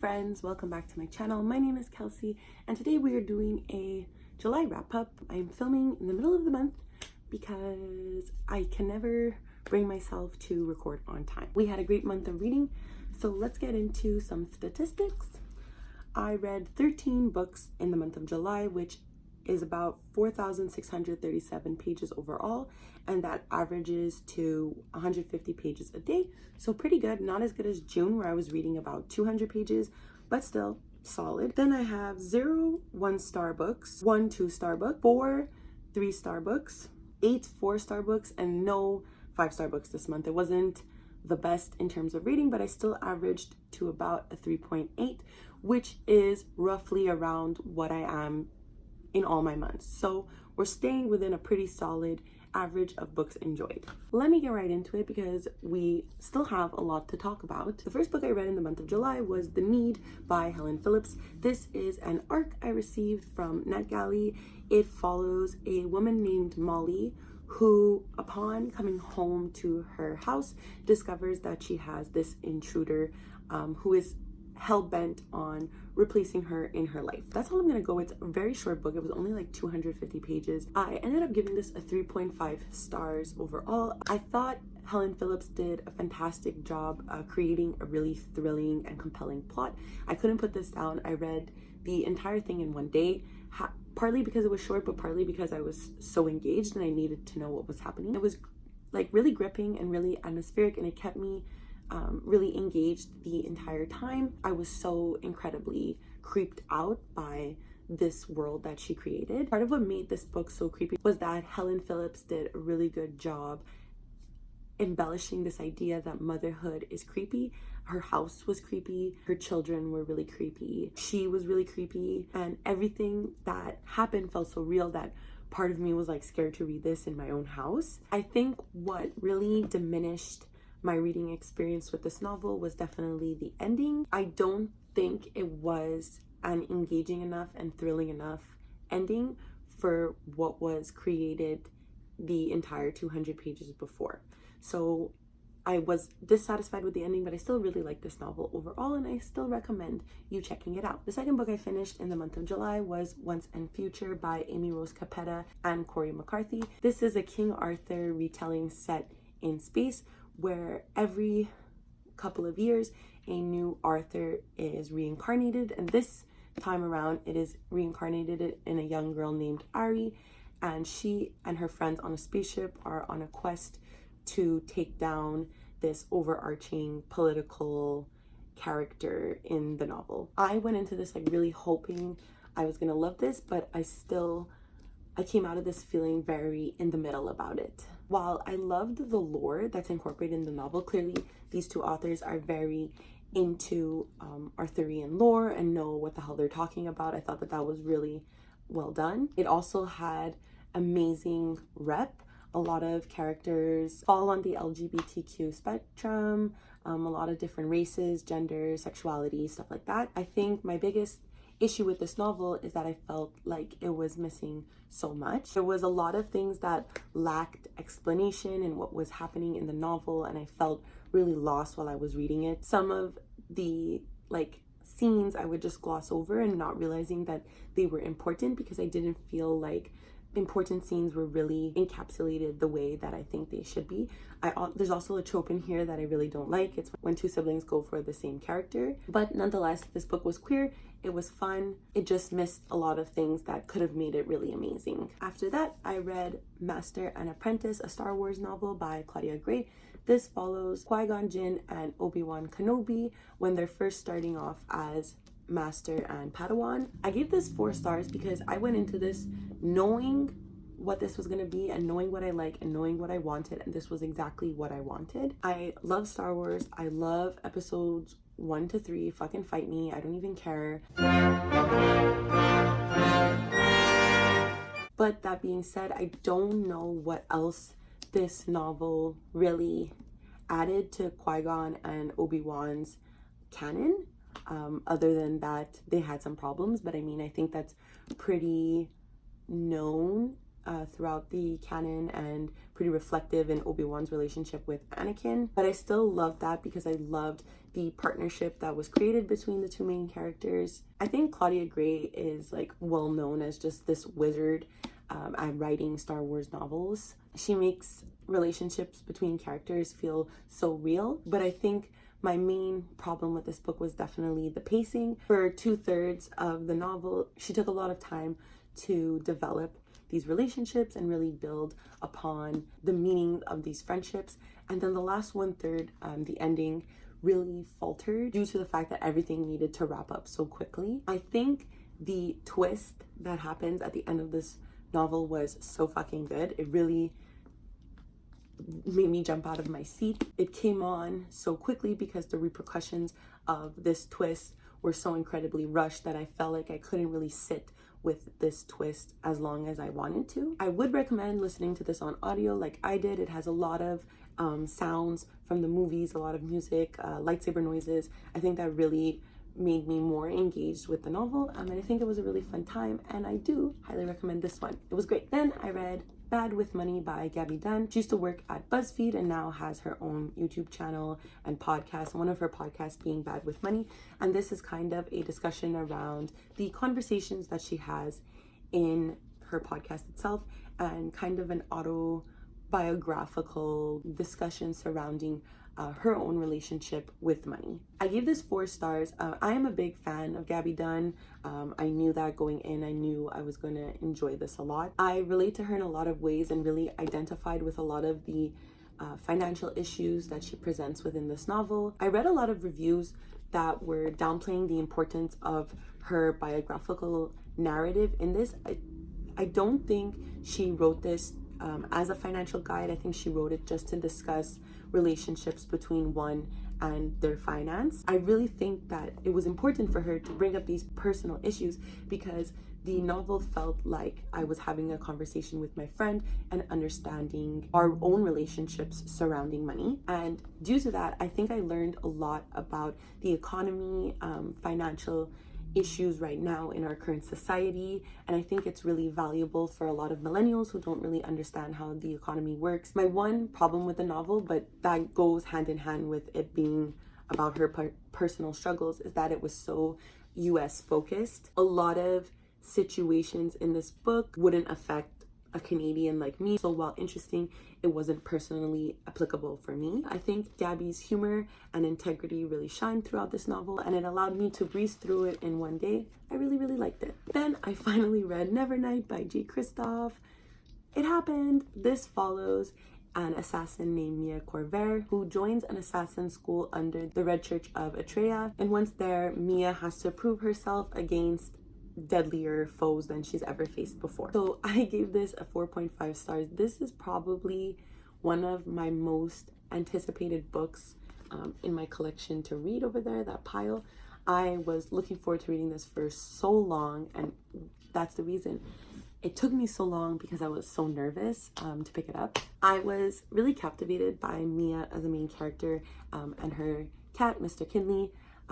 friends, welcome back to my channel. My name is Kelsey and today we are doing a July wrap-up. I'm filming in the middle of the month because I can never bring myself to record on time. We had a great month of reading, so let's get into some statistics. I read 13 books in the month of July, which is about 4,637 pages overall, and that averages to 150 pages a day. So pretty good, not as good as June where I was reading about 200 pages, but still solid. Then I have 0 1-star books, 1 2-star book, 4 3-star books, 8 4-star books, and no 5-star books this month. It wasn't the best in terms of rating, but I still averaged to about a 3.8, which is roughly around what I am in all my months. So we're staying within a pretty solid average of books enjoyed. Let me get right into it because we still have a lot to talk about. The first book I read in the month of July was The Need by Helen Phillips. This is an ARC I received from NetGalley. It follows a woman named Molly who, upon coming home to her house, discovers that she has this intruder who is hell-bent on replacing her in her life. That's all I'm gonna go. It's a very short book. It was only like 250 pages. I ended up giving this a 3.5 stars overall. I thought Helen Phillips did a fantastic job creating a really thrilling and compelling plot. I couldn't put this down. I read the entire thing in one day, partly because it was short, but partly because I was so engaged and I needed to know what was happening. It was like really gripping and really atmospheric, and it kept me really engaged the entire time. I was so incredibly creeped out by this world that she created. Part of what made this book so creepy was that Helen Phillips did a really good job embellishing this idea that motherhood is creepy. Her house was creepy, her children were really creepy, she was really creepy, and everything that happened felt so real that part of me was like scared to read this in my own house. I think what really diminished my reading experience with this novel was definitely the ending. I don't think it was an engaging enough and thrilling enough ending for what was created the entire 200 pages before. So I was dissatisfied with the ending, but I still really like this novel overall, and I still recommend you checking it out. The second book I finished in the month of July was Once and Future by Amy Rose Capetta and Corey McCarthy. This is a King Arthur retelling set in space, where every couple of years a new Arthur is reincarnated, and this time around it is reincarnated in a young girl named Ari, and she and her friends on a spaceship are on a quest to take down this overarching political character in the novel. I went into this like really hoping I was gonna love this, but I came out of this feeling very in the middle about it. While I loved the lore that's incorporated in the novel, clearly these two authors are very into Arthurian lore and know what the hell they're talking about. I thought that that was really well done. It also had amazing rep. A lot of characters fall on the LGBTQ spectrum, a lot of different races, genders, sexuality, stuff like that. I think my biggest issue with this novel is that I felt like it was missing so much. There was a lot of things that lacked explanation in what was happening in the novel, and I felt really lost while I was reading it. Some of the scenes I would just gloss over and not realizing that they were important because I didn't feel like important scenes were really encapsulated the way that I think they should be. There's also a trope in here that I really don't like. It's when two siblings go for the same character. But nonetheless, this book was queer. It was fun. It just missed a lot of things that could have made it really amazing. After that, I read Master and Apprentice, a Star Wars novel by Claudia Gray. This follows Qui-Gon Jinn and Obi-Wan Kenobi when they're first starting off as Master and Padawan. I gave this 4 stars because I went into this knowing what this was going to be and knowing what I like and knowing what I wanted, and this was exactly what I wanted. I love Star Wars. I love episodes 1 to 3. Fucking fight me. I don't even care. But that being said, I don't know what else this novel really added to Qui-Gon and Obi-Wan's canon. Other than that, they had some problems, but I mean, I think that's pretty known throughout the canon and pretty reflective in Obi-Wan's relationship with Anakin. But I still loved that because I loved the partnership that was created between the two main characters. I think Claudia Gray is like well known as just this wizard at writing Star Wars novels. She makes relationships between characters feel so real, but I think my main problem with this book was definitely the pacing. For 2/3 of the novel, she took a lot of time to develop these relationships and really build upon the meaning of these friendships. And then the last 1/3, the ending, really faltered due to the fact that everything needed to wrap up so quickly. I think the twist that happens at the end of this novel was so fucking good. It really made me jump out of my seat. It came on so quickly because the repercussions of this twist were so incredibly rushed that I felt like I couldn't really sit with this twist as long as I wanted to. I would recommend listening to this on audio like I did. It has a lot of sounds from the movies, a lot of music, lightsaber noises. I think that really made me more engaged with the novel, and I think it was a really fun time, and I do highly recommend this one. It was great. Then I read Bad with Money by Gabby Dunn. She used to work at BuzzFeed and now has her own YouTube channel and podcast, one of her podcasts being Bad with Money. And this is kind of a discussion around the conversations that she has in her podcast itself and kind of an autobiographical discussion surrounding her own relationship with money. I gave this 4 stars. I am a big fan of Gabby Dunn. I knew that going in. I knew I was going to enjoy this a lot. I relate to her in a lot of ways and really identified with a lot of the financial issues that she presents within this novel. I read a lot of reviews that were downplaying the importance of her biographical narrative in this. I don't think she wrote this as a financial guide. I think she wrote it just to discuss relationships between one and their finance. I really think that it was important for her to bring up these personal issues because the novel felt like I was having a conversation with my friend and understanding our own relationships surrounding money. And due to that, I think I learned a lot about the economy, financial issues right now in our current society, and I think it's really valuable for a lot of millennials who don't really understand how the economy works. My one problem with the novel, but that goes hand in hand with it being about her personal struggles, is that it was so US focused. A lot of situations in this book wouldn't affect a Canadian like me, so while interesting, it wasn't personally applicable for me. I think Gabby's humor and integrity really shined throughout this novel, and it allowed me to breeze through it in one day. I really liked it. Then I finally read Nevernight by J. Kristoff. It happened. This follows an assassin named Mia Corvair who joins an assassin school under the Red Church of Atreya, and once there, Mia has to prove herself against deadlier foes than she's ever faced before. So I gave this a 4.5 stars. This is probably one of my most anticipated books in my collection to read over there, that pile. I was looking forward to reading this for so long, and that's the reason it took me so long, because I was so nervous to pick it up. I was really captivated by Mia as a main character and her cat, Mr. Kinley.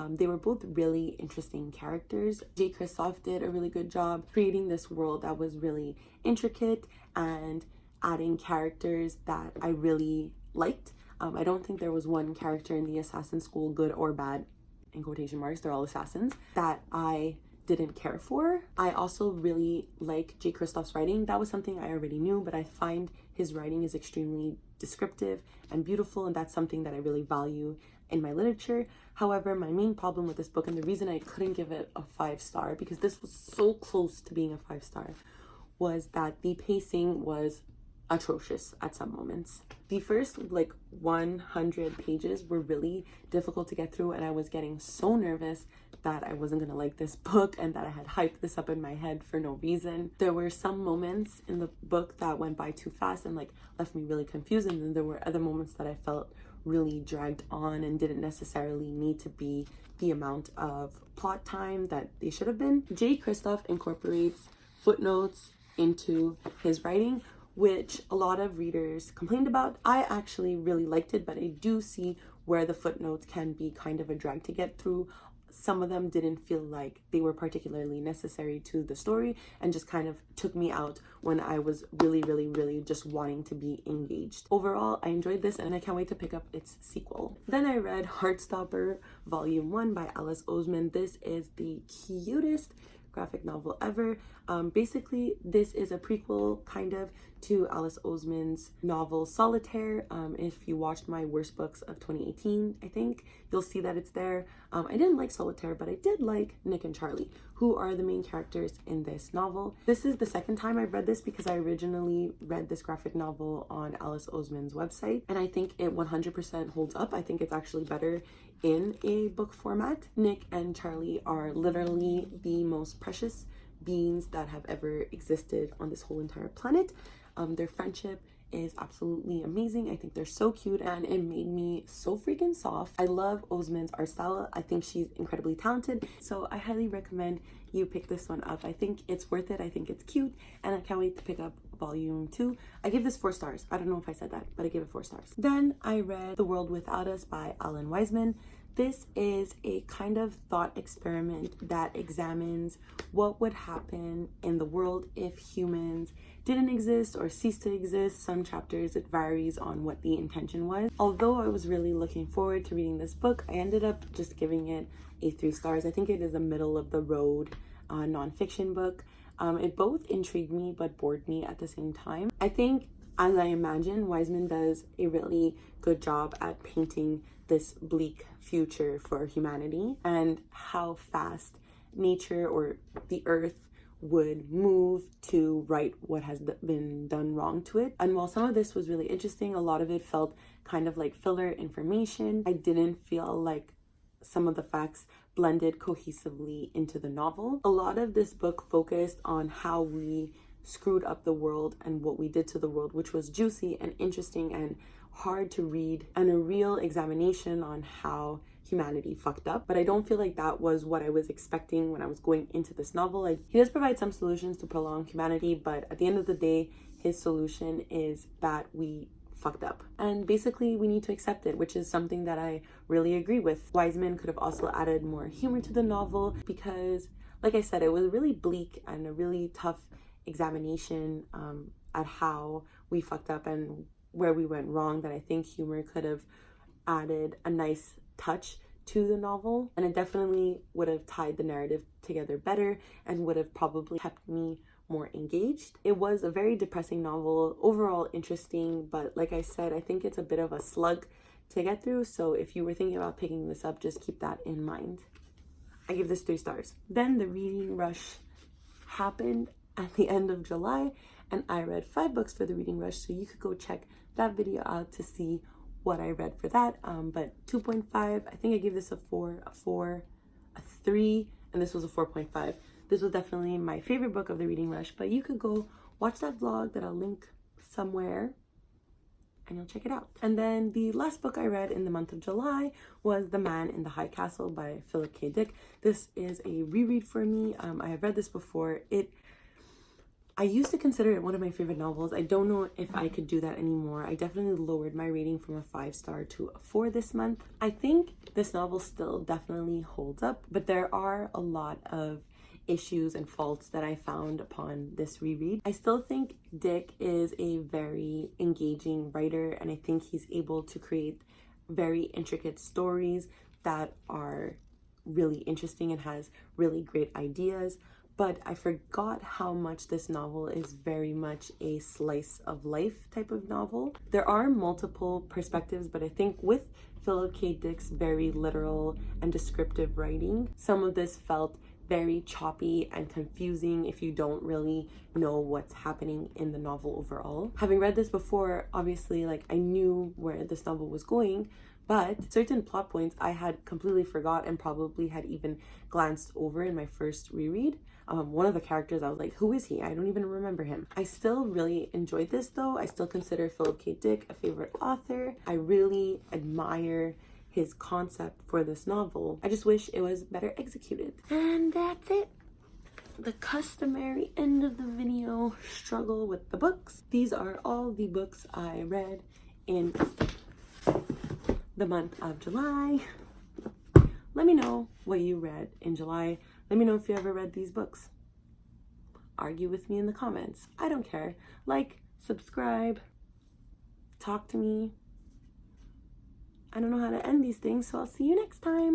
They were both really interesting characters. J. Kristoff did a really good job creating this world that was really intricate and adding characters that I really liked. I don't think there was one character in the assassin school, good or bad, in quotation marks, they're all assassins, that I didn't care for. I also really like J. Kristoff's writing. That was something I already knew, but I find his writing is extremely descriptive and beautiful, and that's something that I really value in my literature. However, my main problem with this book, and the reason I couldn't give it a 5-star, because this was so close to being a 5-star, was that the pacing was atrocious at some moments. The first 100 pages were really difficult to get through, and I was getting so nervous that I wasn't gonna like this book and that I had hyped this up in my head for no reason. There were some moments in the book that went by too fast and left me really confused, and then there were other moments that I felt really dragged on and didn't necessarily need to be the amount of plot time that they should have been. J. Kristoff incorporates footnotes into his writing, which a lot of readers complained about. I actually really liked it, but I do see where the footnotes can be kind of a drag to get through. some of them didn't feel like they were particularly necessary to the story and just kind of took me out when I was really just wanting to be engaged. Overall, I enjoyed this and I can't wait to pick up its sequel. Then I read Heartstopper Volume 1 by Alice Oseman. This is the cutest graphic novel ever. Basically, this is a prequel kind of to Alice Oseman's novel Solitaire. If you watched my worst books of 2018, I think you'll see that it's there. I didn't like Solitaire, but I did like Nick and Charlie, who are the main characters in this novel. This is the second time I've read this because I originally read this graphic novel on Alice Oseman's website, and I think it 100% holds up. I think it's actually better in a book format. Nick and Charlie are literally the most precious beings that have ever existed on this whole entire planet. Their friendship is absolutely amazing. I think they're so cute and it made me so freaking soft. I love Oseman's art style. I think she's incredibly talented. So I highly recommend you pick this one up. I think it's worth it. I think it's cute and I can't wait to pick up volume 2. I give this 4 stars. I don't know if I said that, but I give it 4 stars. Then I read The World Without Us by Alan Wiseman. This is a kind of thought experiment that examines what would happen in the world if humans didn't exist or ceased to exist. Some chapters it varies on what the intention was. Although I was really looking forward to reading this book, I ended up just giving it a 3 stars. I think it is a middle of the road nonfiction book. It both intrigued me but bored me at the same time. I think, as I imagine, Wiseman does a really good job at painting this bleak future for humanity and how fast nature or the earth would move to right what has been done wrong to it. And while some of this was really interesting, a lot of it felt kind of like filler information. I didn't feel like some of the facts blended cohesively into the novel. A lot of this book focused on how we screwed up the world and what we did to the world, which was juicy and interesting and hard to read, and a real examination on how humanity fucked up. But I don't feel like that was what I was expecting when I was going into this novel. He does provide some solutions to prolong humanity, but at the end of the day, his solution is that we fucked up. And basically we need to accept it, which is something that I really agree with. Wiseman could have also added more humor to the novel because, like I said, it was really bleak and a really tough examination at how we fucked up and where we went wrong, that I think humor could have added a nice touch to the novel, and it definitely would have tied the narrative together better and would have probably kept me more engaged. It was a very depressing novel, overall interesting, but like I said, I think it's a bit of a slug to get through, so if you were thinking about picking this up, just keep that in mind. I give this 3 stars. Then the reading rush happened at the end of July, and I read 5 books for the reading rush, so you could go check that video out to see what I read for that. But 2.5, I think I gave this a 4, a 3, and this was a 4.5. This was definitely my favorite book of the reading rush, but you could go watch that vlog that I'll link somewhere and you'll check it out. And then the last book I read in the month of July was The Man in the High Castle by Philip K. Dick. This is a reread for me. I have read this before. I used to consider it one of my favorite novels. I don't know if I could do that anymore. I definitely lowered my rating from a 5-star to a 4 this month. I think this novel still definitely holds up, but there are a lot of issues and faults that I found upon this reread. I still think Dick is a very engaging writer, and I think he's able to create very intricate stories that are really interesting and has really great ideas. But I forgot how much this novel is very much a slice of life type of novel. There are multiple perspectives, but I think with Philip K. Dick's very literal and descriptive writing, some of this felt very choppy and confusing if you don't really know what's happening in the novel overall. Having read this before, obviously, like, I knew where this novel was going, but certain plot points I had completely forgot and probably had even glanced over in my first reread. One of the characters, I was like, who is he? I don't even remember him. I still really enjoyed this though. I still consider Philip K. Dick a favorite author. I really admire his concept for this novel. I just wish it was better executed. And that's it. The customary end of the video struggle with the books. These are all the books I read in the month of July. Let me know what you read in July. Let me know if you ever read these books. Argue with me in the comments. I don't care. Like, subscribe, talk to me. I don't know how to end these things, so I'll see you next time.